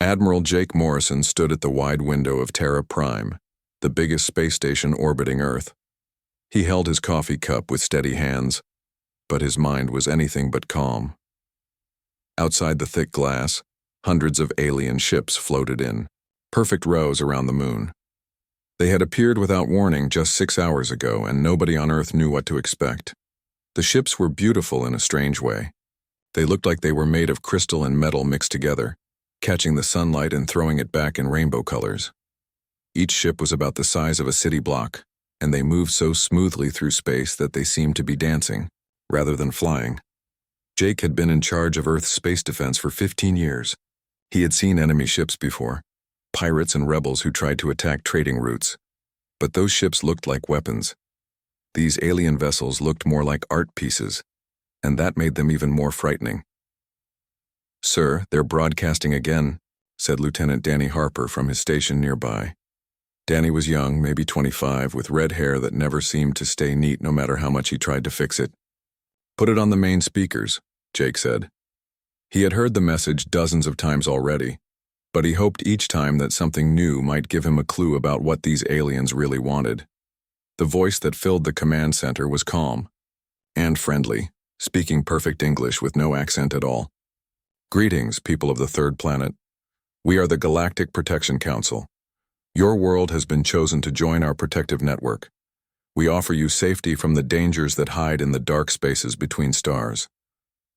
Admiral Jake Morrison stood at the wide window of Terra Prime, the biggest space station orbiting Earth. He held his coffee cup with steady hands, but his mind was anything but calm. Outside the thick glass, hundreds of alien ships floated in, perfect rows around the moon. They had appeared without warning just 6 hours ago, and nobody on Earth knew what to expect. The ships were beautiful in a strange way. They looked like they were made of crystal and metal mixed together, catching the sunlight and throwing it back in rainbow colors. Each ship was about the size of a city block, and they moved so smoothly through space that they seemed to be dancing, rather than flying. Jake had been in charge of Earth's space defense for 15 years. He had seen enemy ships before, pirates and rebels who tried to attack trading routes. But those ships looked like weapons. These alien vessels looked more like art pieces, and that made them even more frightening. "Sir, they're broadcasting again," said Lieutenant Danny Harper from his station nearby. Danny was young, maybe 25, with red hair that never seemed to stay neat no matter how much he tried to fix it. "Put it on the main speakers," Jake said. He had heard the message dozens of times already, but he hoped each time that something new might give him a clue about what these aliens really wanted. The voice that filled the command center was calm and friendly, speaking perfect English with no accent at all. "Greetings, people of the third planet. We are the Galactic Protection Council. Your world has been chosen to join our protective network. We offer you safety from the dangers that hide in the dark spaces between stars.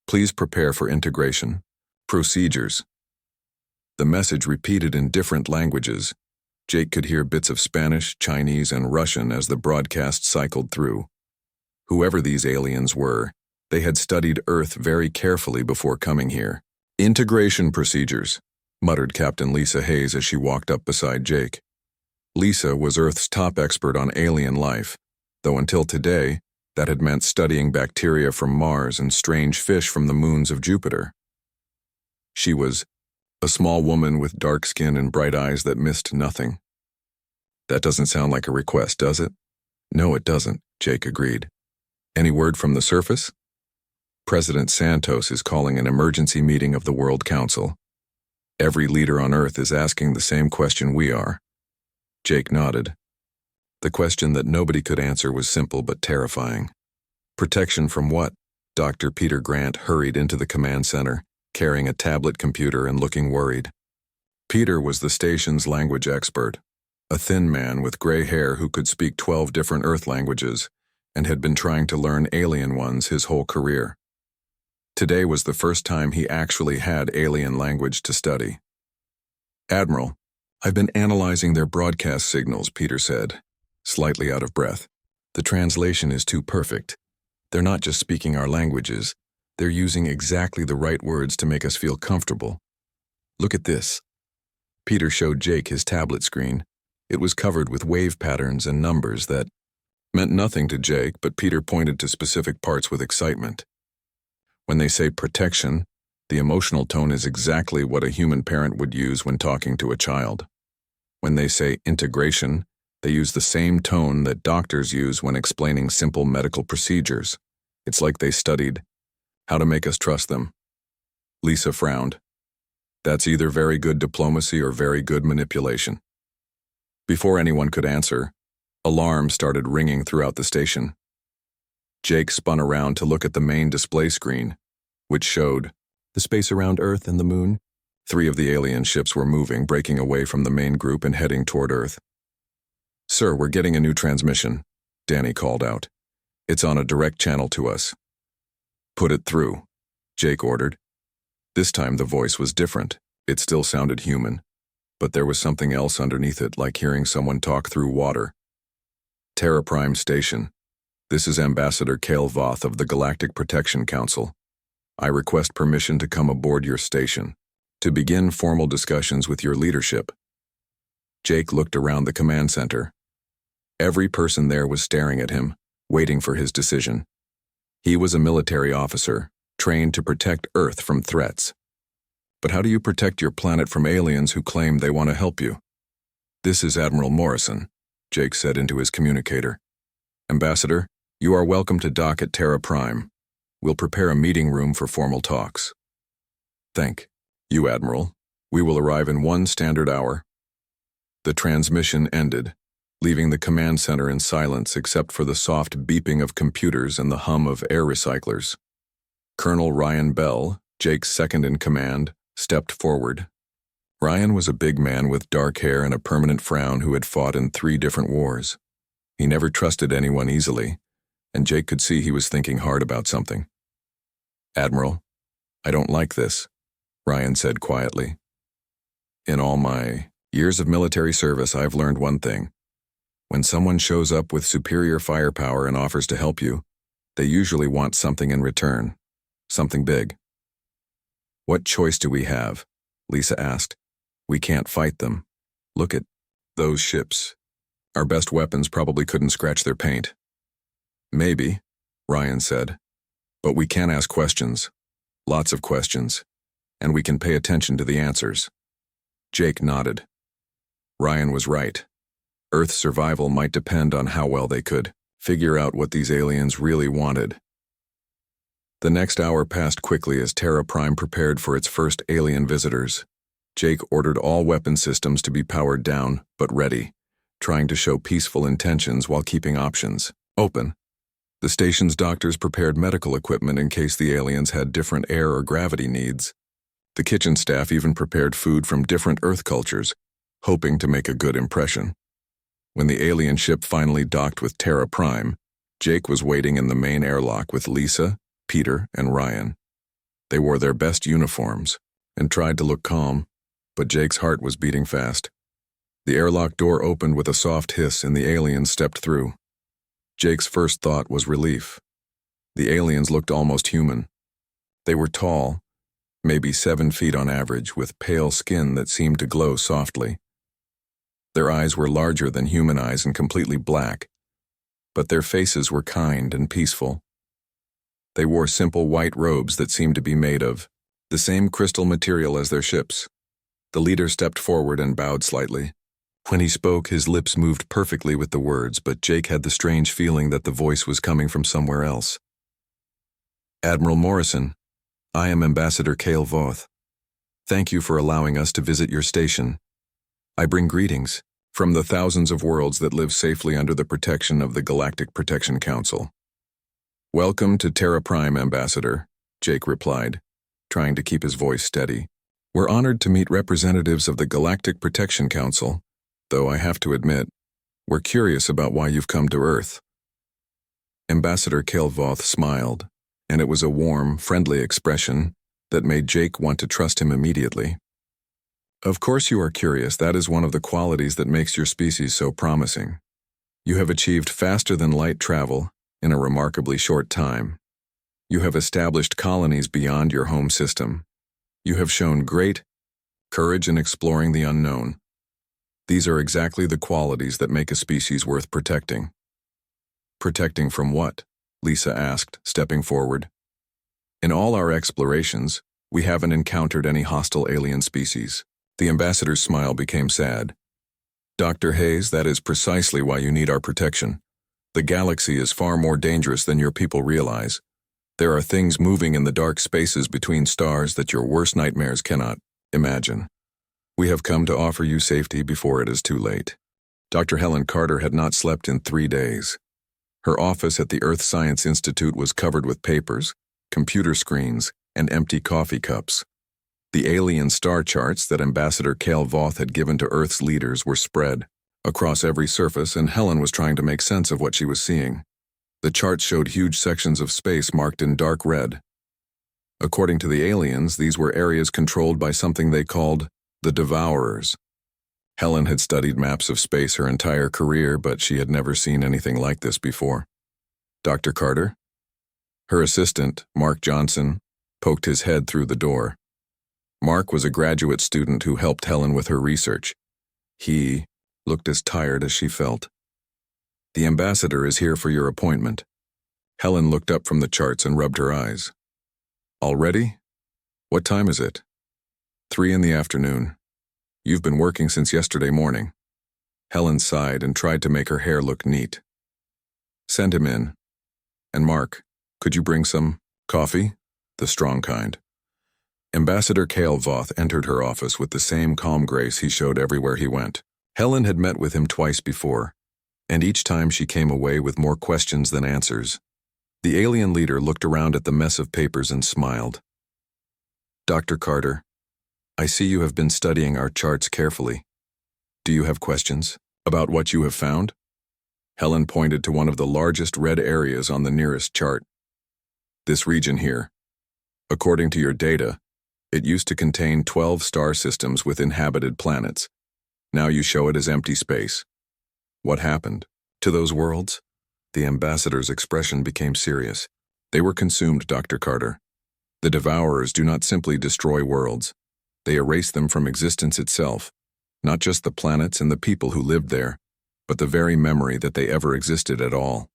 Please prepare for integration. Procedures." The message repeated in different languages. Jake could hear bits of Spanish, Chinese, and Russian as the broadcast cycled through. Whoever these aliens were, they had studied Earth very carefully before coming here. "Integration procedures," muttered Captain Lisa Hayes as she walked up beside Jake. Lisa was Earth's top expert on alien life, though until today, that had meant studying bacteria from Mars and strange fish from the moons of Jupiter. She was a small woman with dark skin and bright eyes that missed nothing. "That doesn't sound like a request, does it?" "No, it doesn't," Jake agreed. "Any word from the surface?" "President Santos is calling an emergency meeting of the World Council. Every leader on Earth is asking the same question we are." Jake nodded. The question that nobody could answer was simple but terrifying. Protection from what? Dr. Peter Grant hurried into the command center, carrying a tablet computer and looking worried. Peter was the station's language expert, a thin man with gray hair who could speak 12 different Earth languages and had been trying to learn alien ones his whole career. Today was the first time he actually had alien language to study. "Admiral, I've been analyzing their broadcast signals," Peter said, slightly out of breath. "The translation is too perfect. They're not just speaking our languages, they're using exactly the right words to make us feel comfortable. Look at this." Peter showed Jake his tablet screen. It was covered with wave patterns and numbers that meant nothing to Jake, but Peter pointed to specific parts with excitement. When they say protection, the emotional tone is exactly what a human parent would use when talking to a child. When they say integration, they use the same tone that doctors use when explaining simple medical procedures. It's like they studied how to make us trust them. Lisa frowned. That's either very good diplomacy or very good manipulation. Before anyone could answer, alarms started ringing throughout the station. Jake spun around to look at the main display screen, which showed the space around Earth and the moon. 3 of the alien ships were moving, breaking away from the main group and heading toward Earth. "Sir, we're getting a new transmission," Danny called out. "It's on a direct channel to us." "Put it through," Jake ordered. This time the voice was different. It still sounded human, but there was something else underneath it, like hearing someone talk through water. "Terra Prime Station. This is Ambassador Cale Voth of the Galactic Protection Council. I request permission to come aboard your station to begin formal discussions with your leadership." Jake looked around the command center. Every person there was staring at him, waiting for his decision. He was a military officer, trained to protect Earth from threats. But how do you protect your planet from aliens who claim they want to help you? "This is Admiral Morrison," Jake said into his communicator. "Ambassador, you are welcome to dock at Terra Prime. We'll prepare a meeting room for formal talks." "Thank you, Admiral," We will arrive in 1 standard hour. The transmission ended, leaving the command center in silence except for the soft beeping of computers and the hum of air recyclers. Colonel Ryan Bell, Jake's second in command, stepped forward. Ryan was a big man with dark hair and a permanent frown who had fought in 3 different wars. He never trusted anyone easily, and Jake could see he was thinking hard about something. "Admiral, I don't like this," Ryan said quietly. "In all my years of military service, I've learned one thing. When someone shows up with superior firepower and offers to help you, they usually want something in return, something big." "What choice do we have?" Lisa asked. "We can't fight them. Look at those ships. Our best weapons probably couldn't scratch their paint." "Maybe," Ryan said, "but we can ask questions, lots of questions, and we can pay attention to the answers." Jake nodded. Ryan was right. Earth's survival might depend on how well they could figure out what these aliens really wanted. The next hour passed quickly as Terra Prime prepared for its first alien visitors. Jake ordered all weapon systems to be powered down, but ready, trying to show peaceful intentions while keeping options open. The station's doctors prepared medical equipment in case the aliens had different air or gravity needs. The kitchen staff even prepared food from different Earth cultures, hoping to make a good impression. When the alien ship finally docked with Terra Prime, Jake was waiting in the main airlock with Lisa, Peter, and Ryan. They wore their best uniforms and tried to look calm, but Jake's heart was beating fast. The airlock door opened with a soft hiss and the aliens stepped through. Jake's first thought was relief. The aliens looked almost human. They were tall, maybe 7 feet on average, with pale skin that seemed to glow softly. Their eyes were larger than human eyes and completely black, but their faces were kind and peaceful. They wore simple white robes that seemed to be made of the same crystal material as their ships. The leader stepped forward and bowed slightly. When he spoke, his lips moved perfectly with the words, but Jake had the strange feeling that the voice was coming from somewhere else. "Admiral Morrison, I am Ambassador Cale Voth. Thank you for allowing us to visit your station. I bring greetings from the thousands of worlds that live safely under the protection of the Galactic Protection Council." "Welcome to Terra Prime, Ambassador," Jake replied, trying to keep his voice steady. "We're honored to meet representatives of the Galactic Protection Council, though I have to admit, we're curious about why you've come to Earth." Ambassador Cale Voth smiled, and it was a warm, friendly expression that made Jake want to trust him immediately. "Of course you are curious. That is one of the qualities that makes your species so promising. You have achieved faster-than-light travel in a remarkably short time. You have established colonies beyond your home system. You have shown great courage in exploring the unknown. These are exactly the qualities that make a species worth protecting." "Protecting from what?" Lisa asked, stepping forward. "In all our explorations, we haven't encountered any hostile alien species." The ambassador's smile became sad. "Dr. Hayes, that is precisely why you need our protection. The galaxy is far more dangerous than your people realize. There are things moving in the dark spaces between stars that your worst nightmares cannot imagine. We have come to offer you safety before it is too late." Dr. Helen Carter had not slept in 3 days. Her office at the Earth Science Institute was covered with papers, computer screens, and empty coffee cups. The alien star charts that Ambassador Cale Voth had given to Earth's leaders were spread across every surface, and Helen was trying to make sense of what she was seeing. The charts showed huge sections of space marked in dark red. According to the aliens, these were areas controlled by something they called the Devourers. Helen had studied maps of space her entire career, but she had never seen anything like this before. "Dr. Carter?" Her assistant, Mark Johnson, poked his head through the door. Mark was a graduate student who helped Helen with her research. He looked as tired as she felt. "The ambassador is here for your appointment." Helen looked up from the charts and rubbed her eyes. "Already? What time is it?" 3 in the afternoon. You've been working since yesterday morning." Helen sighed and tried to make her hair look neat. "Send him in. And Mark, could you bring some coffee? The strong kind." Ambassador Cale Voth entered her office with the same calm grace he showed everywhere he went. Helen had met with him twice before, and each time she came away with more questions than answers. The alien leader looked around at the mess of papers and smiled. "Dr. Carter, I see you have been studying our charts carefully. Do you have questions about what you have found?" Helen pointed to one of the largest red areas on the nearest chart. "This region here. According to your data, it used to contain 12 star systems with inhabited planets. Now you show it as empty space. What happened to those worlds?" The ambassador's expression became serious. "They were consumed, Dr. Carter. The Devourers do not simply destroy worlds. They erase them from existence itself, not just the planets and the people who lived there, but the very memory that they ever existed at all."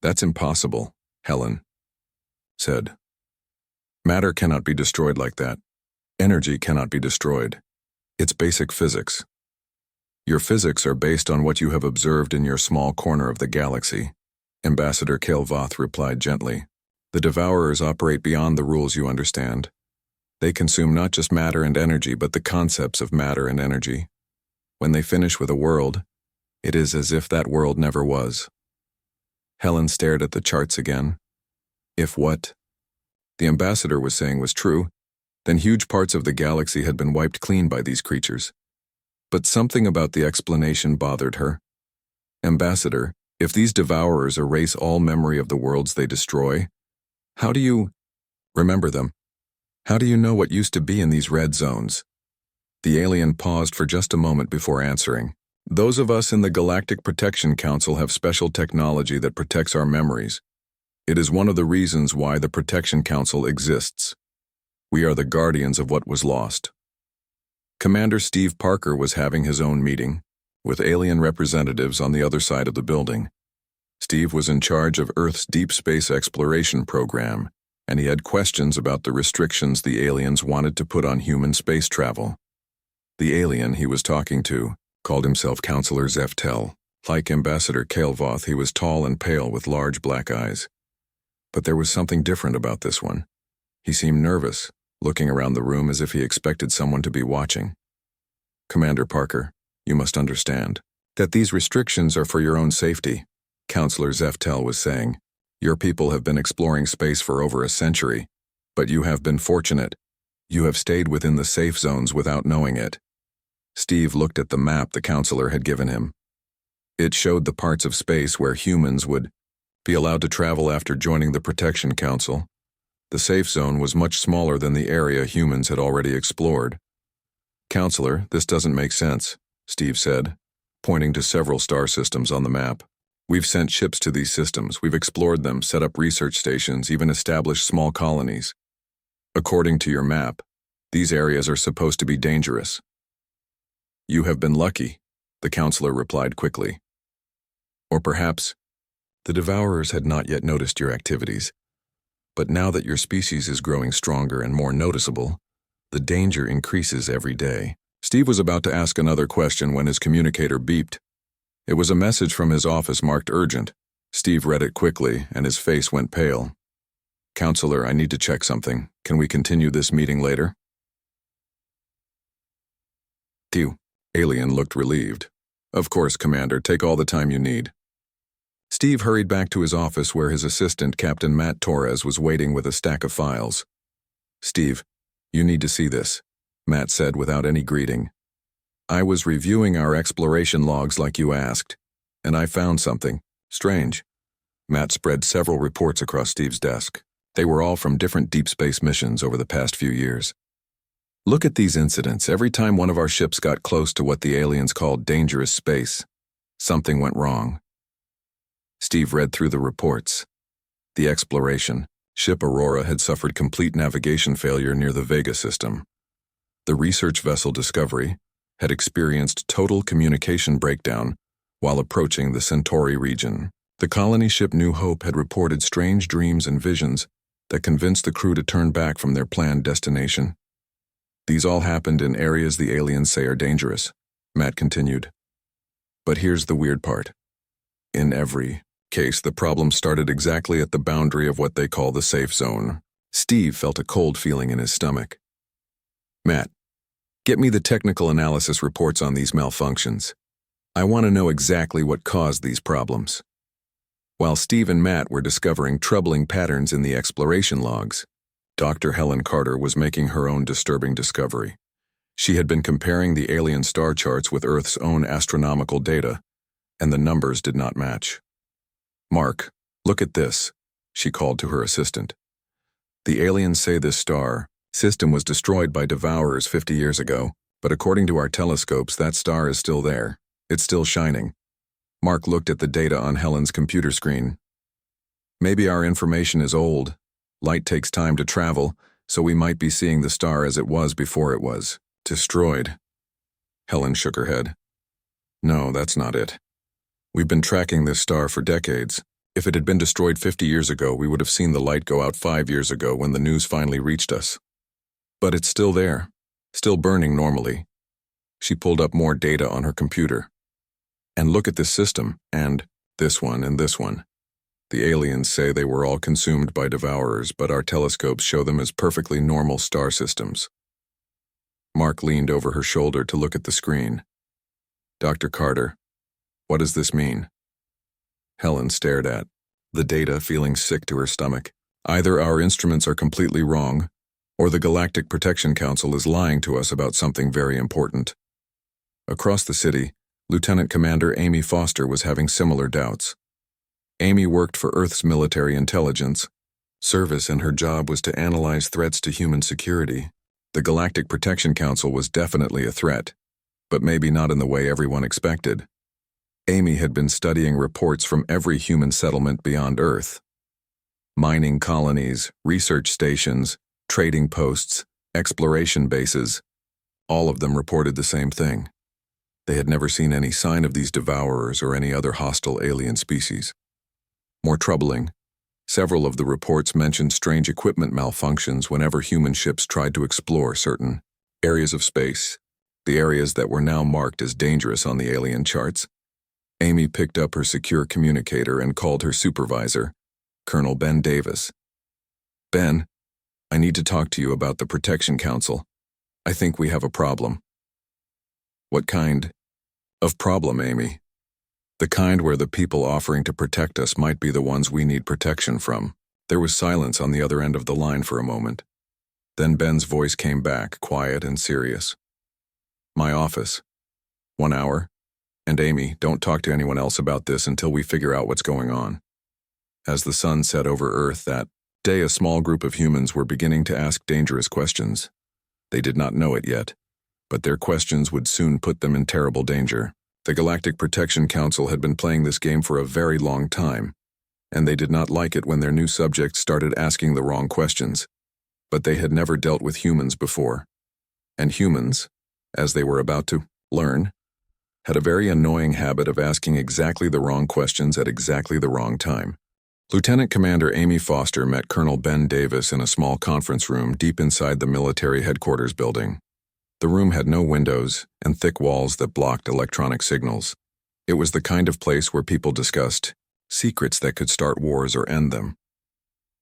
"That's impossible," Helen said. "Matter cannot be destroyed like that. Energy cannot be destroyed. It's basic physics. Your physics are based on what you have observed in your small corner of the galaxy," Ambassador Cale Voth replied gently. "The Devourers operate beyond the rules you understand. They consume not just matter and energy, but the concepts of matter and energy. When they finish with a world, it is as if that world never was." Helen stared at the charts again. If what the ambassador was saying was true, then huge parts of the galaxy had been wiped clean by these creatures. But something about the explanation bothered her. "Ambassador, if these Devourers erase all memory of the worlds they destroy, how do you remember them? How do you know what used to be in these red zones?" The alien paused for just a moment before answering. "Those of us in the Galactic Protection Council have special technology that protects our memories. It is one of the reasons why the Protection Council exists. We are the guardians of what was lost." Commander Steve Parker was having his own meeting, with alien representatives on the other side of the building. Steve was in charge of Earth's deep space exploration program, and he had questions about the restrictions the aliens wanted to put on human space travel. The alien he was talking to called himself Counselor Zeftel. Like Ambassador Cale Voth, he was tall and pale with large black eyes. But there was something different about this one. He seemed nervous, looking around the room as if he expected someone to be watching. "Commander Parker, you must understand that these restrictions are for your own safety," Counselor Zeftel was saying. "Your people have been exploring space for over a century, but you have been fortunate. You have stayed within the safe zones without knowing it." Steve looked at the map the counselor had given him. It showed the parts of space where humans would be allowed to travel after joining the Protection Council. The safe zone was much smaller than the area humans had already explored. "Counselor, this doesn't make sense," Steve said, pointing to several star systems on the map. "We've sent ships to these systems, we've explored them, set up research stations, even established small colonies. According to your map, these areas are supposed to be dangerous." "You have been lucky," the counselor replied quickly. "Or perhaps the Devourers had not yet noticed your activities. But now that your species is growing stronger and more noticeable, the danger increases every day." Steve was about to ask another question when his communicator beeped. It was a message from his office marked urgent. Steve read it quickly, and his face went pale. "Counselor, I need to check something. Can we continue this meeting later?" The alien looked relieved. "Of course, Commander. Take all the time you need." Steve hurried back to his office where his assistant, Captain Matt Torres, was waiting with a stack of files. "Steve, you need to see this," Matt said without any greeting. "I was reviewing our exploration logs like you asked, and I found something strange." Matt spread several reports across Steve's desk. They were all from different deep space missions over the past few years. "Look at these incidents. Every time one of our ships got close to what the aliens called dangerous space, something went wrong." Steve read through the reports. The exploration ship Aurora had suffered complete navigation failure near the Vega system. The research vessel Discovery had experienced total communication breakdown while approaching the Centauri region. The colony ship New Hope had reported strange dreams and visions that convinced the crew to turn back from their planned destination. "These all happened in areas the aliens say are dangerous," Matt continued. "But here's the weird part. In every case, the problem started exactly at the boundary of what they call the safe zone. Steve felt a cold feeling in his stomach. Matt, get me the technical analysis reports on these malfunctions. I want to know exactly what caused these problems. While Steve and Matt were discovering troubling patterns in the exploration logs, Dr. Helen Carter was making her own disturbing discovery. She had been comparing the alien star charts with Earth's own astronomical data, and the numbers did not match. Mark, look at this, she called to her assistant. The aliens say this star system was destroyed by devourers 50 years ago, but according to our telescopes, that star is still there. It's still shining. Mark looked at the data on Helen's computer screen. Maybe our information is old. Light takes time to travel, so we might be seeing the star as it was before it was destroyed. Helen shook her head. No, that's not it. We've been tracking this star for decades. If it had been destroyed 50 years ago, we would have seen the light go out 5 years ago when the news finally reached us. But it's still there, still burning normally. She pulled up more data on her computer. And look at this system, and this one, and this one. The aliens say they were all consumed by devourers, but our telescopes show them as perfectly normal star systems. Mark leaned over her shoulder to look at the screen. Dr. Carter, what does this mean? Helen stared at the data, feeling sick to her stomach. Either our instruments are completely wrong, or the Galactic Protection Council is lying to us about something very important. Across the city, Lieutenant Commander Amy Foster was having similar doubts. Amy worked for Earth's military intelligence service, and her job was to analyze threats to human security. The Galactic Protection Council was definitely a threat, but maybe not in the way everyone expected. Amy had been studying reports from every human settlement beyond Earth. Mining colonies, research stations, trading posts, exploration bases, all of them reported the same thing. They had never seen any sign of these devourers or any other hostile alien species. More troubling, several of the reports mentioned strange equipment malfunctions whenever human ships tried to explore certain areas of space, the areas that were now marked as dangerous on the alien charts. Amy picked up her secure communicator and called her supervisor, Colonel Ben Davis. Ben, I need to talk to you about the Protection Council. I think we have a problem. What kind of problem, Amy? The kind where the people offering to protect us might be the ones we need protection from. There was silence on the other end of the line for a moment. Then Ben's voice came back, quiet and serious. My office. 1 hour. And Amy, don't talk to anyone else about this until we figure out what's going on. As the sun set over Earth that day, a small group of humans were beginning to ask dangerous questions. They did not know it yet, but their questions would soon put them in terrible danger. The Galactic Protection Council had been playing this game for a very long time, and they did not like it when their new subjects started asking the wrong questions. But they had never dealt with humans before. And humans, as they were about to learn, had a very annoying habit of asking exactly the wrong questions at exactly the wrong time. Lieutenant Commander Amy Foster met Colonel Ben Davis in a small conference room deep inside the military headquarters building. The room had no windows and thick walls that blocked electronic signals. It was the kind of place where people discussed secrets that could start wars or end them.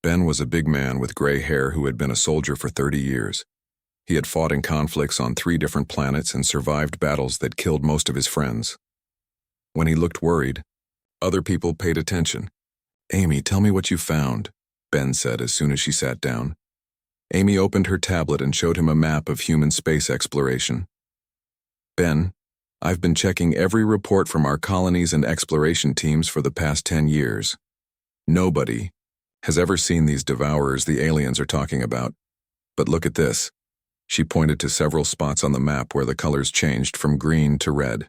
Ben was a big man with gray hair who had been a soldier for 30 years. He had fought in conflicts on 3 different planets and survived battles that killed most of his friends. When he looked worried, other people paid attention. Amy, tell me what you found, Ben said as soon as she sat down. Amy opened her tablet and showed him a map of human space exploration. Ben, I've been checking every report from our colonies and exploration teams for the past 10 years. Nobody has ever seen these devourers the aliens are talking about. But look at this. She pointed to several spots on the map where the colors changed from green to red.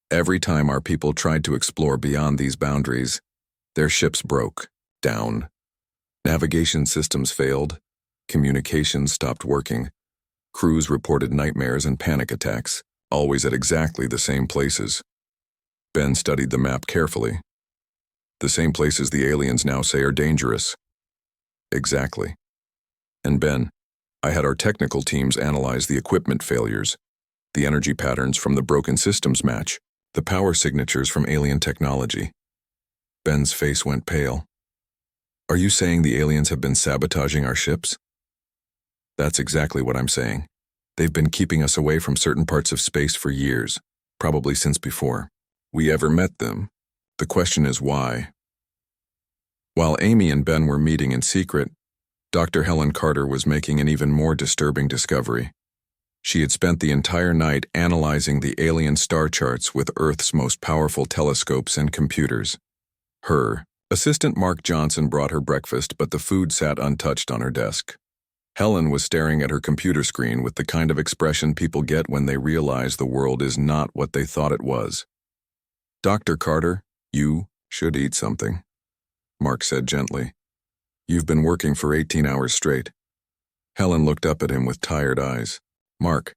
Every time our people tried to explore beyond these boundaries, their ships broke down. Navigation systems failed. Communications stopped working. Crews reported nightmares and panic attacks, always at exactly the same places. Ben studied the map carefully. The same places the aliens now say are dangerous. Exactly. And Ben, I had our technical teams analyze the equipment failures, the energy patterns from the broken systems match, the power signatures from alien technology. Ben's face went pale. Are you saying the aliens have been sabotaging our ships? That's exactly what I'm saying. They've been keeping us away from certain parts of space for years, probably since before we ever met them. The question is why. While Amy and Ben were meeting in secret, Dr. Helen Carter was making an even more disturbing discovery. She had spent the entire night analyzing the alien star charts with Earth's most powerful telescopes and computers. Her assistant Mark Johnson brought her breakfast, but the food sat untouched on her desk. Helen was staring at her computer screen with the kind of expression people get when they realize the world is not what they thought it was. "Dr. Carter, you should eat something," Mark said gently. "You've been working for 18 hours straight." Helen looked up at him with tired eyes. "Mark,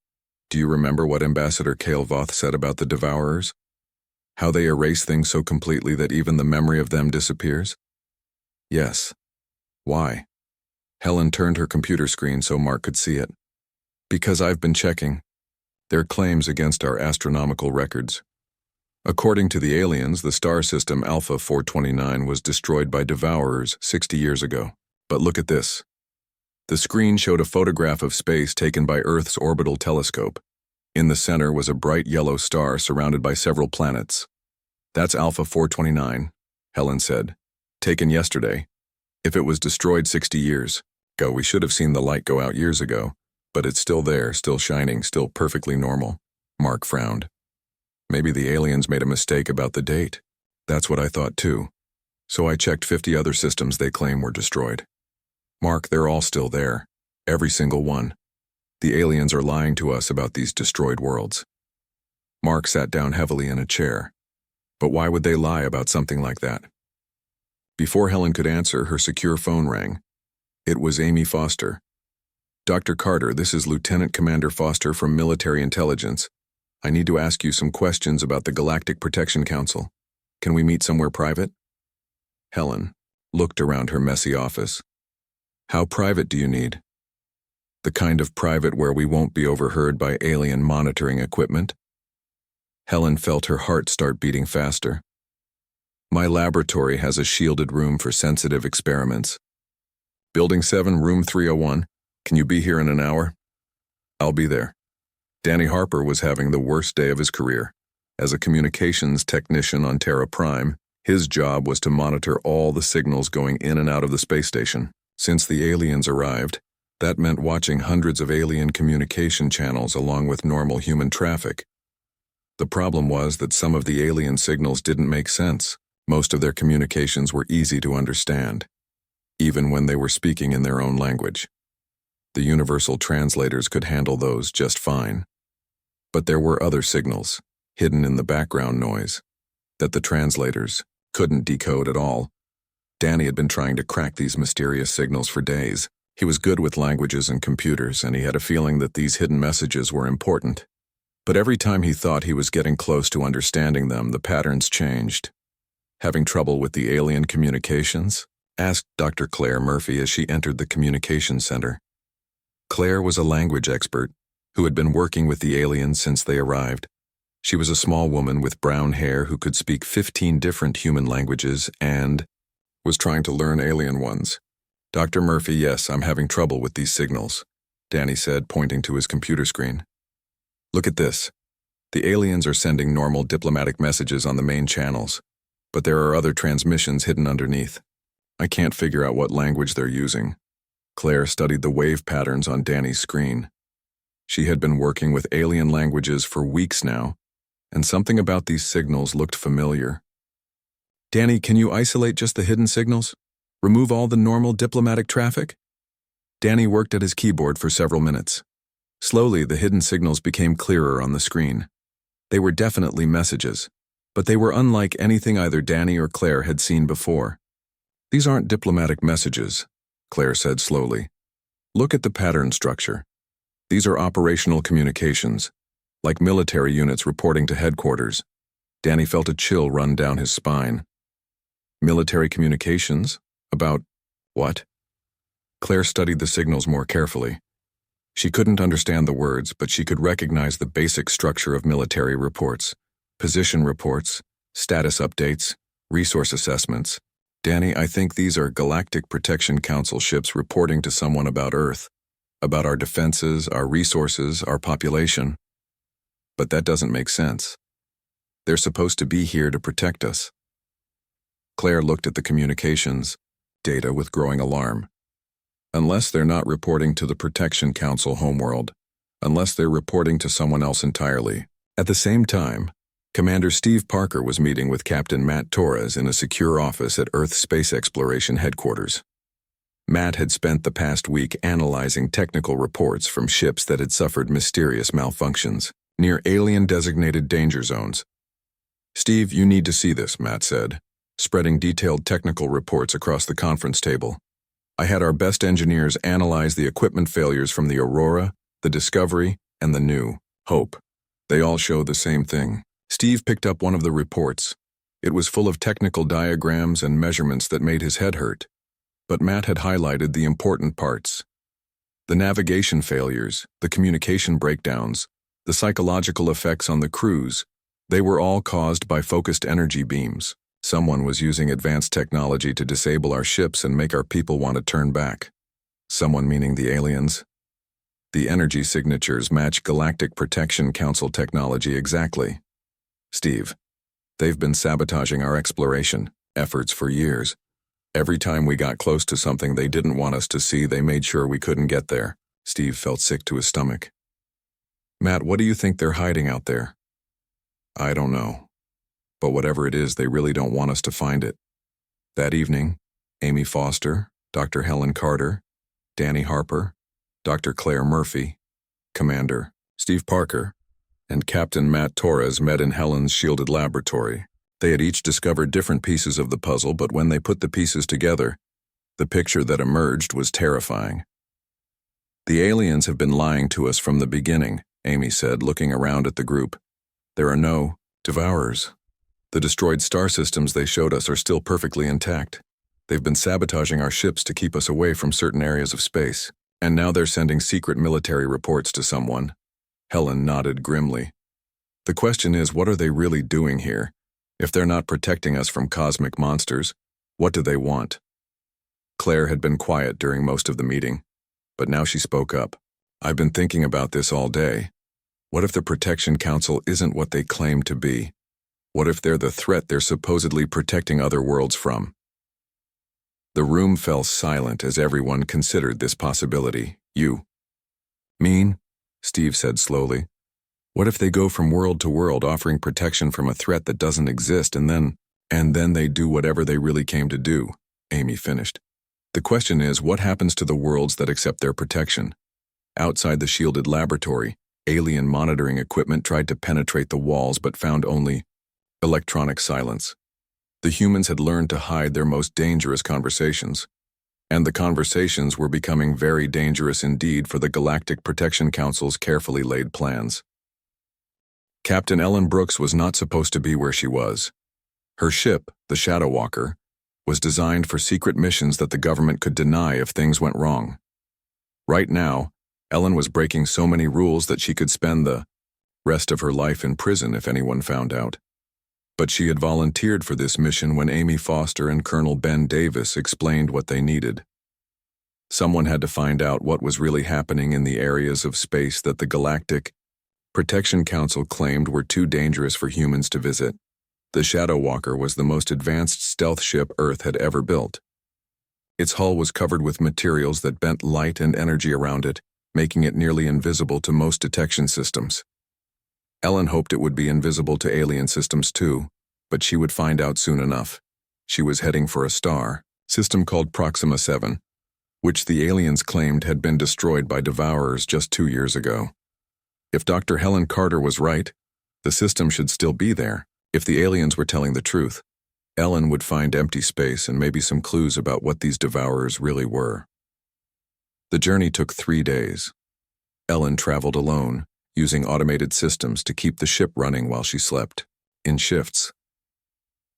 do you remember what Ambassador Cale Voth said about the Devourers? How they erase things so completely that even the memory of them disappears?" "Yes." "Why?" Helen turned her computer screen so Mark could see it. "Because I've been checking. There are claims against our astronomical records. According to the aliens, the star system Alpha 429 was destroyed by Devourers 60 years ago. But look at this." The screen showed a photograph of space taken by Earth's orbital telescope. In the center was a bright yellow star surrounded by several planets. "That's Alpha 429, Helen said. "Taken yesterday. If it was destroyed 60 years ago, we should have seen the light go out years ago. But it's still there, still shining, still perfectly normal." Mark frowned. "Maybe the aliens made a mistake about the date." "That's what I thought too. So I checked 50 other systems they claim were destroyed." "Mark, they're all still there. Every single one. The aliens are lying to us about these destroyed worlds." Mark sat down heavily in a chair. But why would they lie about something like that? Before Helen could answer, her secure phone rang. It was Amy Foster. "Dr. Carter, this is Lieutenant Commander Foster from Military Intelligence. I need to ask you some questions about the Galactic Protection Council. Can we meet somewhere private?" Helen looked around her messy office. "How private do you need?" "The kind of private where we won't be overheard by alien monitoring equipment." Helen felt her heart start beating faster. "My laboratory has a shielded room for sensitive experiments. Building 7, room 301. Can you be here in an hour?" "I'll be there." Danny Harper was having the worst day of his career. As a communications technician on Terra Prime, his job was to monitor all the signals going in and out of the space station. Since the aliens arrived, that meant watching hundreds of alien communication channels along with normal human traffic. The problem was that some of the alien signals didn't make sense. Most of their communications were easy to understand, even when they were speaking in their own language. The universal translators could handle those just fine. But there were other signals, hidden in the background noise, that the translators couldn't decode at all. Danny had been trying to crack these mysterious signals for days. He was good with languages and computers, and he had a feeling that these hidden messages were important. But every time he thought he was getting close to understanding them, the patterns changed. "Having trouble with the alien communications?" asked Dr. Claire Murphy as she entered the communications center. Claire was a language expert who had been working with the aliens since they arrived. She was a small woman with brown hair who could speak 15 different human languages and was trying to learn alien ones. "Dr. Murphy, yes, I'm having trouble with these signals," Danny said, pointing to his computer screen. "Look at this. The aliens are sending normal diplomatic messages on the main channels, but there are other transmissions hidden underneath. I can't figure out what language they're using." Claire studied the wave patterns on Danny's screen. She had been working with alien languages for weeks now, and something about these signals looked familiar. "Danny, can you isolate just the hidden signals? Remove all the normal diplomatic traffic?" Danny worked at his keyboard for several minutes. Slowly, the hidden signals became clearer on the screen. They were definitely messages, but they were unlike anything either Danny or Claire had seen before. "These aren't diplomatic messages," Claire said slowly. "Look at the pattern structure. These are operational communications, like military units reporting to headquarters." Danny felt a chill run down his spine. "Military communications? About what?" Claire studied the signals more carefully. She couldn't understand the words, but she could recognize the basic structure of military reports: position reports, status updates, resource assessments. Danny, I think these are Galactic Protection Council ships reporting to someone about Earth, about our defenses, our resources, our population. But that doesn't make sense. They're supposed to be here to protect us. Claire looked at the communications data with growing alarm. Unless they're not reporting to the Protection Council homeworld, unless they're reporting to someone else entirely. At the same time, Commander Steve Parker was meeting with Captain Matt Torres in a secure office at Earth Space Exploration Headquarters. Matt had spent the past week analyzing technical reports from ships that had suffered mysterious malfunctions near alien-designated danger zones. "Steve, you need to see this," Matt said, spreading detailed technical reports across the conference table. "I had our best engineers analyze the equipment failures from the Aurora, the Discovery, and the new Hope. They all show the same thing." Steve picked up one of the reports. It was full of technical diagrams and measurements that made his head hurt. But Matt had highlighted the important parts. The navigation failures, the communication breakdowns, the psychological effects on the crews, they were all caused by focused energy beams. Someone was using advanced technology to disable our ships and make our people want to turn back. Someone meaning the aliens. The energy signatures match Galactic Protection Council technology exactly. "Steve, they've been sabotaging our exploration efforts for years. Every time we got close to something they didn't want us to see, they made sure we couldn't get there." Steve felt sick to his stomach. "Matt, what do you think they're hiding out there?" "I don't know. But whatever it is, they really don't want us to find it." That evening, Amy Foster, Dr. Helen Carter, Danny Harper, Dr. Claire Murphy, Commander Steve Parker, and Captain Matt Torres met in Helen's shielded laboratory. They had each discovered different pieces of the puzzle, but when they put the pieces together, the picture that emerged was terrifying. "The aliens have been lying to us from the beginning," Amy said, looking around at the group. "There are no devourers. The destroyed star systems they showed us are still perfectly intact. They've been sabotaging our ships to keep us away from certain areas of space. And now they're sending secret military reports to someone." Helen nodded grimly. "The question is, what are they really doing here? If they're not protecting us from cosmic monsters, what do they want?" Claire had been quiet during most of the meeting, but now she spoke up. "I've been thinking about this all day. What if the Protection Council isn't what they claim to be? What if they're the threat they're supposedly protecting other worlds from?" The room fell silent as everyone considered this possibility. "You mean?" Steve said slowly. "What if they go from world to world offering protection from a threat that doesn't exist and then they do whatever they really came to do?" Amy finished. "The question is, what happens to the worlds that accept their protection?" Outside the shielded laboratory, alien monitoring equipment tried to penetrate the walls but found only electronic silence. The humans had learned to hide their most dangerous conversations, and the conversations were becoming very dangerous indeed for the Galactic Protection Council's carefully laid plans. Captain Ellen Brooks was not supposed to be where she was. Her ship, the Shadow Walker, was designed for secret missions that the government could deny if things went wrong. Right now, Ellen was breaking so many rules that she could spend the rest of her life in prison if anyone found out. But she had volunteered for this mission when Amy Foster and Colonel Ben Davis explained what they needed. Someone had to find out what was really happening in the areas of space that the Galactic Protection Council claimed were too dangerous for humans to visit. The Shadow Walker was the most advanced stealth ship Earth had ever built. Its hull was covered with materials that bent light and energy around it, making it nearly invisible to most detection systems. Ellen hoped it would be invisible to alien systems too, but she would find out soon enough. She was heading for a star system called Proxima 7, which the aliens claimed had been destroyed by devourers just 2 years ago. If Dr. Helen Carter was right, the system should still be there. If the aliens were telling the truth, Ellen would find empty space and maybe some clues about what these devourers really were. The journey took 3 days. Ellen traveled alone, using automated systems to keep the ship running while she slept, in shifts.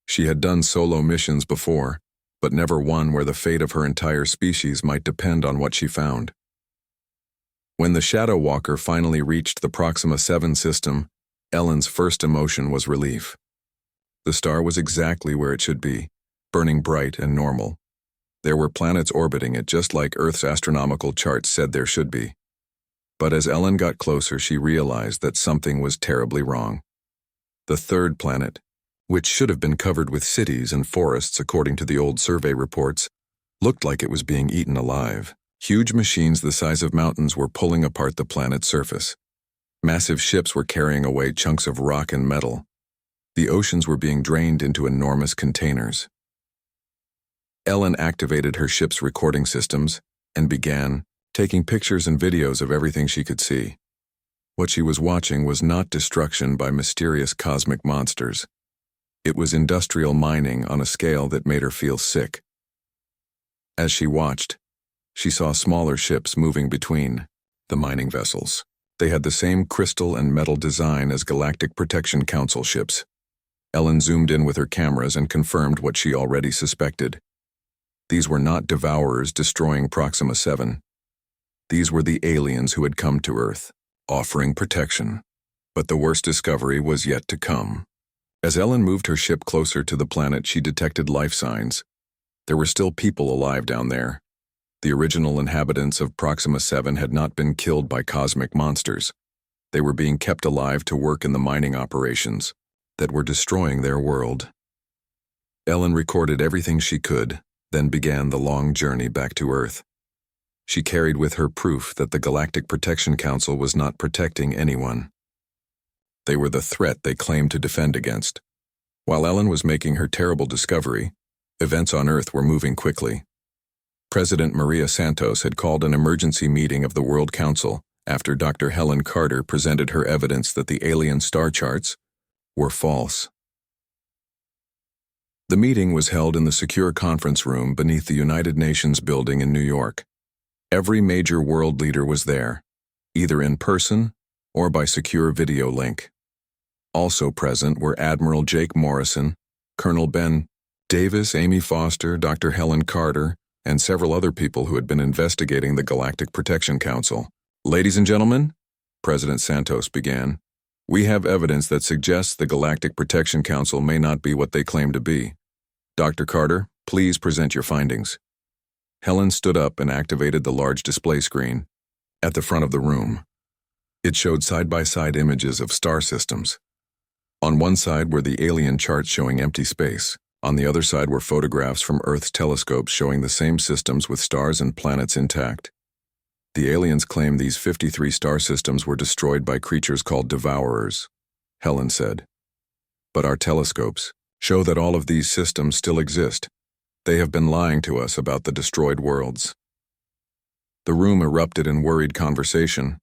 She had done solo missions before, but never one where the fate of her entire species might depend on what she found. When the Shadow Walker finally reached the Proxima 7 system, Ellen's first emotion was relief. The star was exactly where it should be, burning bright and normal. There were planets orbiting it just like Earth's astronomical charts said there should be. But as Ellen got closer, she realized that something was terribly wrong. The third planet, which should have been covered with cities and forests according to the old survey reports, looked like it was being eaten alive. Huge machines the size of mountains were pulling apart the planet's surface. Massive ships were carrying away chunks of rock and metal. The oceans were being drained into enormous containers. Ellen activated her ship's recording systems and began taking pictures and videos of everything she could see. What she was watching was not destruction by mysterious cosmic monsters. It was industrial mining on a scale that made her feel sick. As she watched, she saw smaller ships moving between the mining vessels. They had the same crystal and metal design as Galactic Protection Council ships. Ellen zoomed in with her cameras and confirmed what she already suspected. These were not devourers destroying Proxima 7. These were the aliens who had come to Earth, offering protection. But the worst discovery was yet to come. As Ellen moved her ship closer to the planet, she detected life signs. There were still people alive down there. The original inhabitants of Proxima 7 had not been killed by cosmic monsters. They were being kept alive to work in the mining operations that were destroying their world. Ellen recorded everything she could, then began the long journey back to Earth. She carried with her proof that the Galactic Protection Council was not protecting anyone. They were the threat they claimed to defend against. While Ellen was making her terrible discovery, events on Earth were moving quickly. President Maria Santos had called an emergency meeting of the World Council after Dr. Helen Carter presented her evidence that the alien star charts were false. The meeting was held in the secure conference room beneath the United Nations building in New York. Every major world leader was there, either in person or by secure video link. Also present were Admiral Jake Morrison, Colonel Ben Davis, Amy Foster, Dr. Helen Carter, and several other people who had been investigating the Galactic Protection Council. "Ladies and gentlemen," President Santos began, "we have evidence that suggests the Galactic Protection Council may not be what they claim to be. Dr. Carter, please present your findings." Helen stood up and activated the large display screen at the front of the room. It showed side-by-side images of star systems. On one side were the alien charts showing empty space. On the other side were photographs from Earth's telescopes showing the same systems with stars and planets intact. The aliens claimed these 53 star systems were destroyed by creatures called devourers, Helen said. But our telescopes show that all of these systems still exist. They have been lying to us about the destroyed worlds. The room erupted in worried conversation.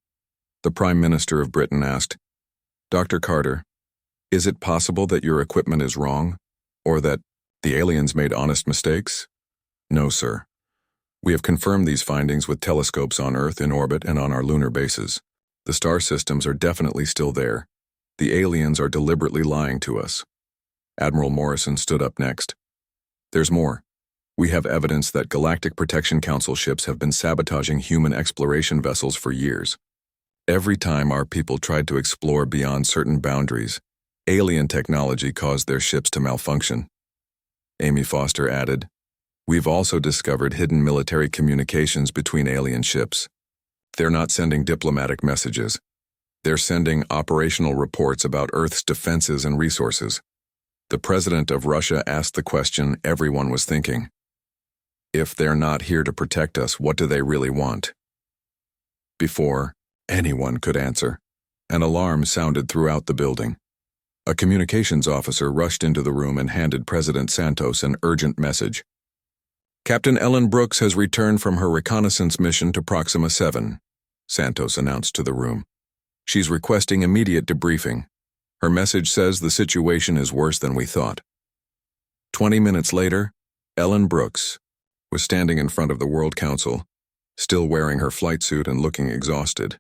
The Prime Minister of Britain asked, "Dr. Carter, is it possible that your equipment is wrong? Or that the aliens made honest mistakes?" "No, sir. We have confirmed these findings with telescopes on Earth in orbit and on our lunar bases. The star systems are definitely still there. The aliens are deliberately lying to us." Admiral Morrison stood up next. "There's more. We have evidence that Galactic Protection Council ships have been sabotaging human exploration vessels for years. Every time our people tried to explore beyond certain boundaries, alien technology caused their ships to malfunction." Amy Foster added, "We've also discovered hidden military communications between alien ships. They're not sending diplomatic messages. They're sending operational reports about Earth's defenses and resources." The president of Russia asked the question everyone was thinking. If they're not here to protect us, what do they really want? Before anyone could answer, an alarm sounded throughout the building. A communications officer rushed into the room and handed President Santos an urgent message. "Captain Ellen Brooks has returned from her reconnaissance mission to Proxima 7, Santos announced to the room. "She's requesting immediate debriefing. Her message says the situation is worse than we thought." 20 minutes later, Ellen Brooks was standing in front of the World Council, still wearing her flight suit and looking exhausted.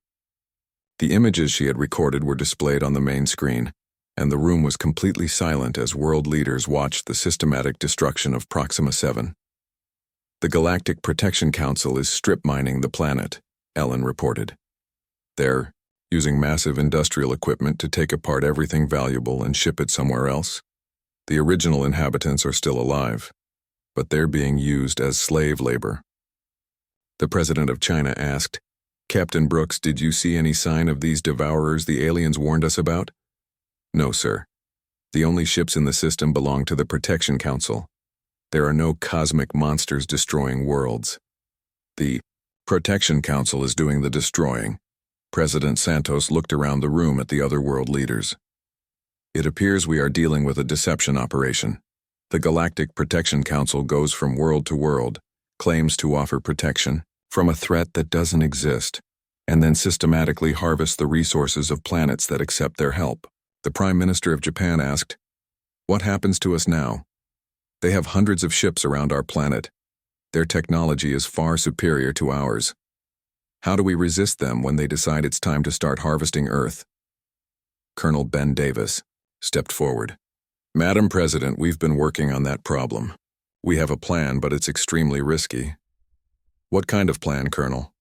The images she had recorded were displayed on the main screen, and the room was completely silent as world leaders watched the systematic destruction of Proxima 7. "The Galactic Protection Council is strip mining the planet," Ellen reported. "They're using massive industrial equipment to take apart everything valuable and ship it somewhere else. The original inhabitants are still alive. but they're being used as slave labor. The president of China asked, "Captain Brooks, did you see any sign of these devourers the aliens warned us about?" "No, sir. The only ships in the system belong to the Protection Council. There are no cosmic monsters destroying worlds. The Protection Council is doing the destroying." President Santos looked around the room at the other world leaders. "It appears we are dealing with a deception operation. The Galactic Protection Council goes from world to world, claims to offer protection from a threat that doesn't exist, and then systematically harvests the resources of planets that accept their help." The Prime Minister of Japan asked, "What happens to us now? They have hundreds of ships around our planet. Their technology is far superior to ours. How do we resist them when they decide it's time to start harvesting Earth?" Colonel Ben Davis stepped forward. "Madam President, we've been working on that problem. We have a plan, but it's extremely risky." "What kind of plan, Colonel?"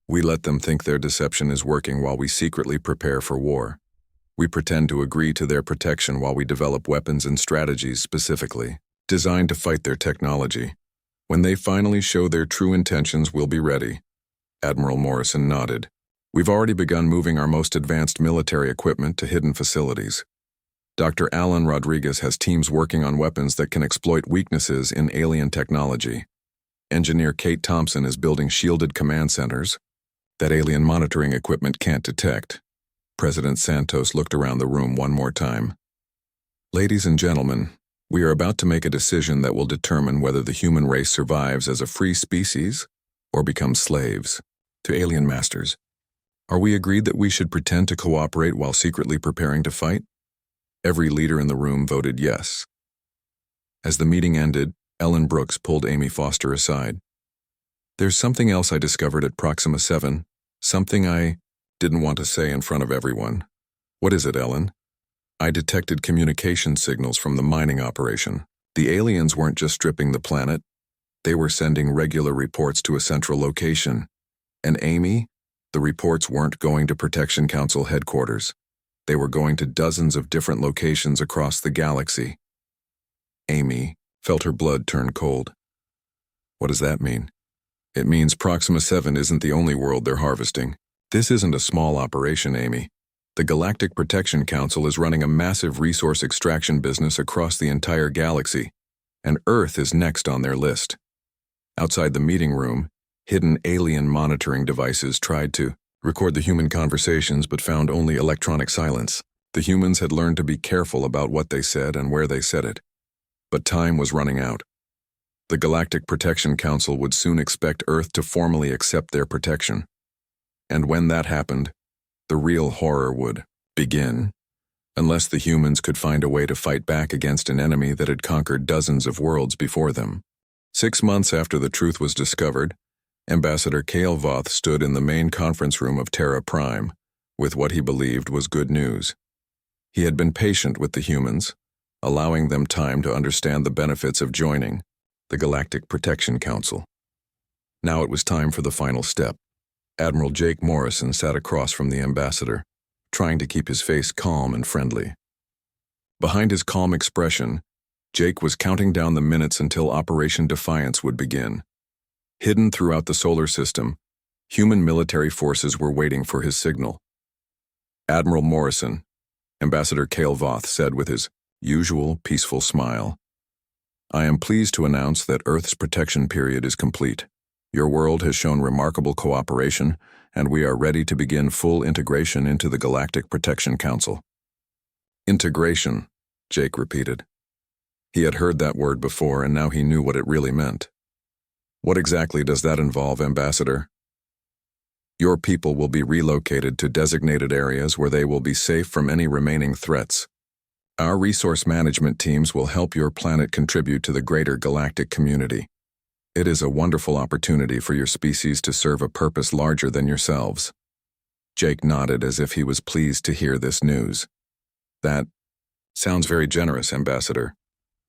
"We let them think their deception is working while we secretly prepare for war. We pretend to agree to their protection while we develop weapons and strategies specifically designed to fight their technology. When they finally show their true intentions, we'll be ready." Admiral Morrison nodded. "We've already begun moving our most advanced military equipment to hidden facilities. Dr. Alan Rodriguez has teams working on weapons that can exploit weaknesses in alien technology. Engineer Kate Thompson is building shielded command centers that alien monitoring equipment can't detect." President Santos looked around the room one more time. "Ladies and gentlemen, we are about to make a decision that will determine whether the human race survives as a free species or becomes slaves to alien masters. Are we agreed that we should pretend to cooperate while secretly preparing to fight?" Every leader in the room voted yes. As the meeting ended, Ellen Brooks pulled Amy Foster aside. "There's something else I discovered at Proxima 7, something I didn't want to say in front of everyone." "What is it, Ellen?" "I detected communication signals from the mining operation. The aliens weren't just stripping the planet. They were sending regular reports to a central location. And Amy, the reports weren't going to Protection Council headquarters. They were going to dozens of different locations across the galaxy." Amy felt her blood turn cold. "What does that mean?" "It means Proxima 7 isn't the only world they're harvesting. This isn't a small operation, Amy. The Galactic Protection Council is running a massive resource extraction business across the entire galaxy, and Earth is next on their list." Outside the meeting room, hidden alien monitoring devices tried to record the human conversations but found only electronic silence. The humans had learned to be careful about what they said and where they said it. But time was running out. The Galactic Protection Council would soon expect Earth to formally accept their protection. And when that happened, the real horror would begin, unless the humans could find a way to fight back against an enemy that had conquered dozens of worlds before them. 6 months after the truth was discovered, Ambassador Cale Voth stood in the main conference room of Terra Prime with what he believed was good news. He had been patient with the humans, allowing them time to understand the benefits of joining the Galactic Protection Council. Now it was time for the final step. Admiral Jake Morrison sat across from the ambassador, trying to keep his face calm and friendly. Behind his calm expression, Jake was counting down the minutes until Operation Defiance would begin. Hidden throughout the solar system, human military forces were waiting for his signal. "Admiral Morrison," Ambassador Cale Voth said with his usual peaceful smile, "I am pleased to announce that Earth's protection period is complete. Your world has shown remarkable cooperation, and we are ready to begin full integration into the Galactic Protection Council." "Integration," Jake repeated. He had heard that word before, and now he knew what it really meant. "What exactly does that involve, Ambassador?" "Your people will be relocated to designated areas where they will be safe from any remaining threats. Our resource management teams will help your planet contribute to the greater galactic community. It is a wonderful opportunity for your species to serve a purpose larger than yourselves." Jake nodded as if he was pleased to hear this news. "That sounds very generous, Ambassador.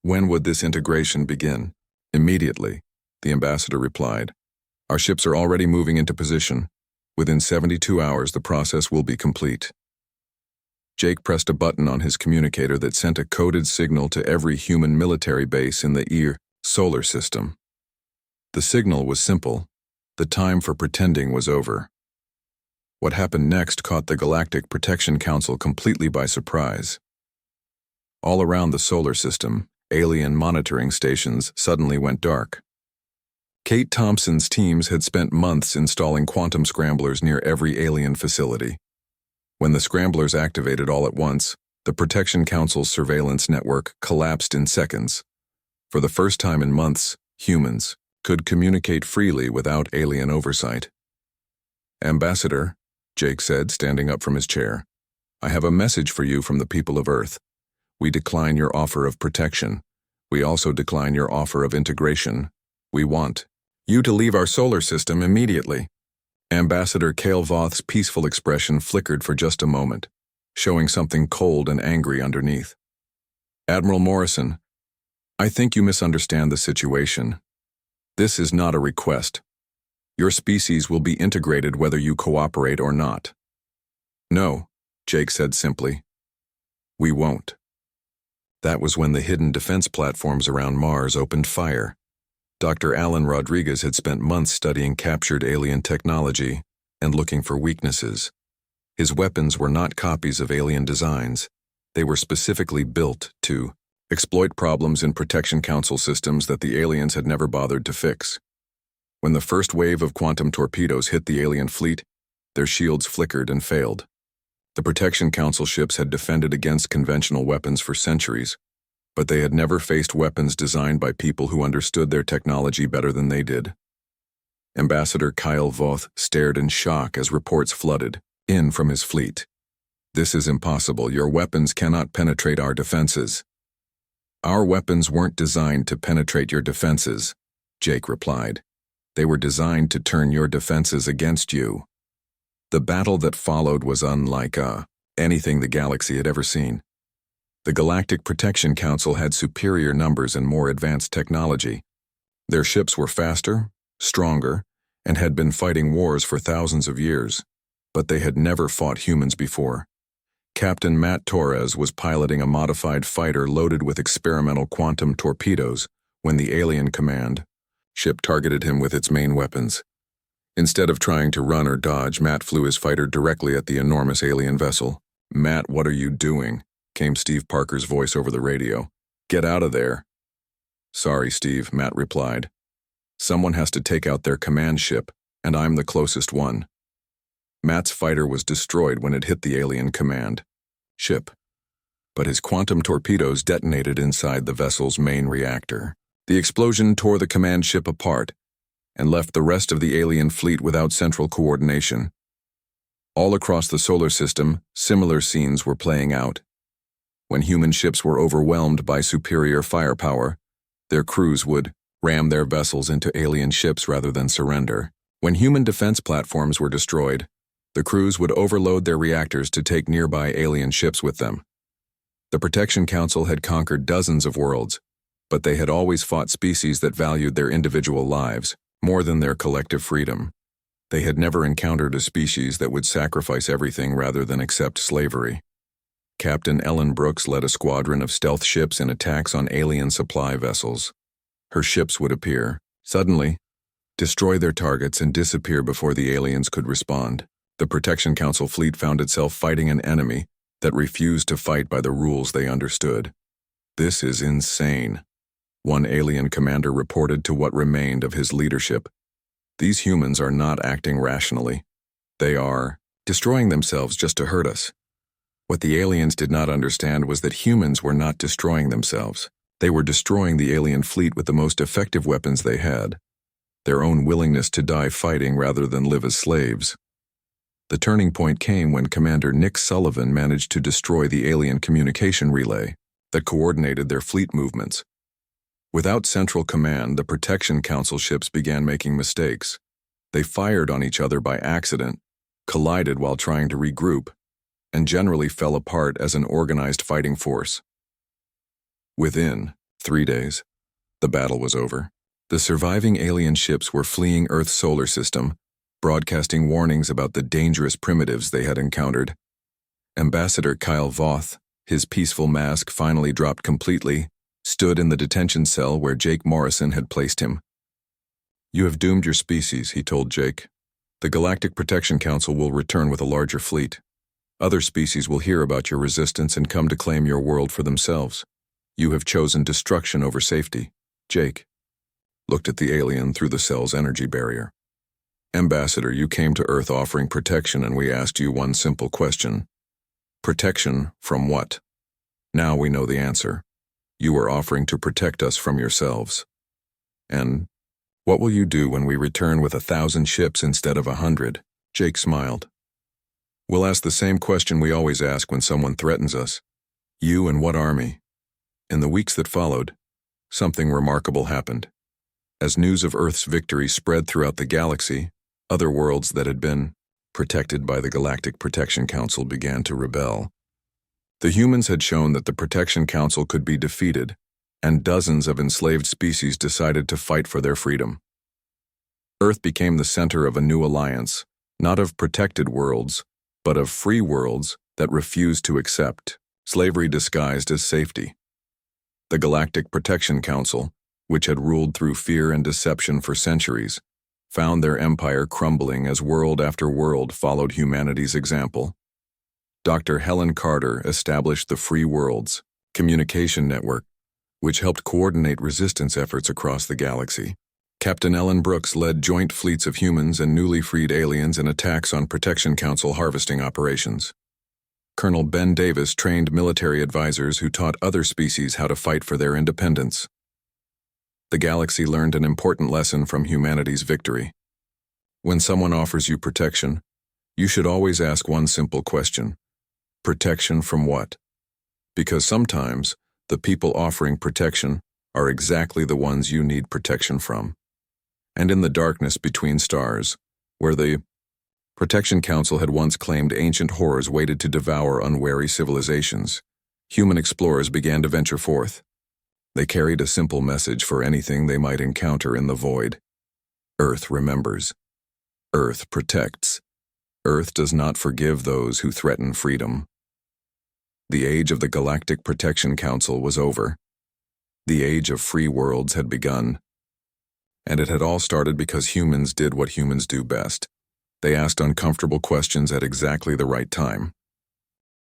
When would this integration begin?" "Immediately," the ambassador replied. "Our ships are already moving into position. Within 72 hours, the process will be complete." Jake pressed a button on his communicator that sent a coded signal to every human military base in the Solar system. The signal was simple. The time for pretending was over. What happened next caught the Galactic Protection Council completely by surprise. All around the solar system, alien monitoring stations suddenly went dark. Kate Thompson's teams had spent months installing quantum scramblers near every alien facility. When the scramblers activated all at once, the Protection Council's surveillance network collapsed in seconds. For the first time in months, humans could communicate freely without alien oversight. "Ambassador," Jake said, standing up from his chair, "I have a message for you from the people of Earth. We decline your offer of protection. We also decline your offer of integration. We want you to leave our solar system immediately." Ambassador Kale Voth's peaceful expression flickered for just a moment, showing something cold and angry underneath. "Admiral Morrison, I think you misunderstand the situation. This is not a request. Your species will be integrated whether you cooperate or not." "No," Jake said simply. "We won't." That was when the hidden defense platforms around Mars opened fire. Dr. Alan Rodriguez had spent months studying captured alien technology and looking for weaknesses. His weapons were not copies of alien designs. They were specifically built to exploit problems in Protection Council systems that the aliens had never bothered to fix. When the first wave of quantum torpedoes hit the alien fleet, their shields flickered and failed. The Protection Council ships had defended against conventional weapons for centuries, but they had never faced weapons designed by people who understood their technology better than they did. Ambassador Kyle Voth stared in shock as reports flooded in from his fleet. "This is impossible. Your weapons cannot penetrate our defenses." "Our weapons weren't designed to penetrate your defenses," Jake replied. "They were designed to turn your defenses against you." The battle that followed was unlike anything the galaxy had ever seen. The Galactic Protection Council had superior numbers and more advanced technology. Their ships were faster, stronger, and had been fighting wars for thousands of years, but they had never fought humans before. Captain Matt Torres was piloting a modified fighter loaded with experimental quantum torpedoes when the alien command ship targeted him with its main weapons. Instead of trying to run or dodge, Matt flew his fighter directly at the enormous alien vessel. "Matt, what are you doing?" came Steve Parker's voice over the radio. "Get out of there." "Sorry, Steve," Matt replied. "Someone has to take out their command ship, and I'm the closest one." Matt's fighter was destroyed when it hit the alien command ship, but his quantum torpedoes detonated inside the vessel's main reactor. The explosion tore the command ship apart and left the rest of the alien fleet without central coordination. All across the solar system, similar scenes were playing out. When human ships were overwhelmed by superior firepower, their crews would ram their vessels into alien ships rather than surrender. When human defense platforms were destroyed, the crews would overload their reactors to take nearby alien ships with them. The Protection Council had conquered dozens of worlds, but they had always fought species that valued their individual lives more than their collective freedom. They had never encountered a species that would sacrifice everything rather than accept slavery. Captain Ellen Brooks led a squadron of stealth ships in attacks on alien supply vessels. Her ships would appear, suddenly, destroy their targets and disappear before the aliens could respond. The Protection Council fleet found itself fighting an enemy that refused to fight by the rules they understood. "This is insane," one alien commander reported to what remained of his leadership. "These humans are not acting rationally. They are destroying themselves just to hurt us." What the aliens did not understand was that humans were not destroying themselves. They were destroying the alien fleet with the most effective weapons they had, their own willingness to die fighting rather than live as slaves. The turning point came when Commander Nick Sullivan managed to destroy the alien communication relay that coordinated their fleet movements. Without central command, the Protection Council ships began making mistakes. They fired on each other by accident, collided while trying to regroup, and generally fell apart as an organized fighting force. Within 3 days, the battle was over. The surviving alien ships were fleeing Earth's solar system, broadcasting warnings about the dangerous primitives they had encountered. Ambassador Kyle Voth, his peaceful mask finally dropped completely, stood in the detention cell where Jake Morrison had placed him. "You have doomed your species," he told Jake. "The Galactic Protection Council will return with a larger fleet. Other species will hear about your resistance and come to claim your world for themselves. You have chosen destruction over safety." Jake looked at the alien through the cell's energy barrier. "Ambassador, you came to Earth offering protection, and we asked you one simple question. Protection from what? Now we know the answer. You are offering to protect us from yourselves. And what will you do when we return with 1,000 ships instead of 100? Jake smiled. "We'll ask the same question we always ask when someone threatens us. You and what army?" In the weeks that followed, something remarkable happened. As news of Earth's victory spread throughout the galaxy, other worlds that had been protected by the Galactic Protection Council began to rebel. The humans had shown that the Protection Council could be defeated, and dozens of enslaved species decided to fight for their freedom. Earth became the center of a new alliance, not of protected worlds, but of free worlds that refused to accept slavery disguised as safety. The Galactic Protection Council, which had ruled through fear and deception for centuries, found their empire crumbling as world after world followed humanity's example. Dr. Helen Carter established the Free Worlds Communication Network, which helped coordinate resistance efforts across the galaxy. Captain Ellen Brooks led joint fleets of humans and newly freed aliens in attacks on Protection Council harvesting operations. Colonel Ben Davis trained military advisors who taught other species how to fight for their independence. The galaxy learned an important lesson from humanity's victory. When someone offers you protection, you should always ask one simple question. Protection from what? Because sometimes, the people offering protection are exactly the ones you need protection from. And in the darkness between stars, where the Protection Council had once claimed ancient horrors waited to devour unwary civilizations, human explorers began to venture forth. They carried a simple message for anything they might encounter in the void. Earth remembers. Earth protects. Earth does not forgive those who threaten freedom. The age of the Galactic Protection Council was over. The age of free worlds had begun. And it had all started because humans did what humans do best. They asked uncomfortable questions at exactly the right time.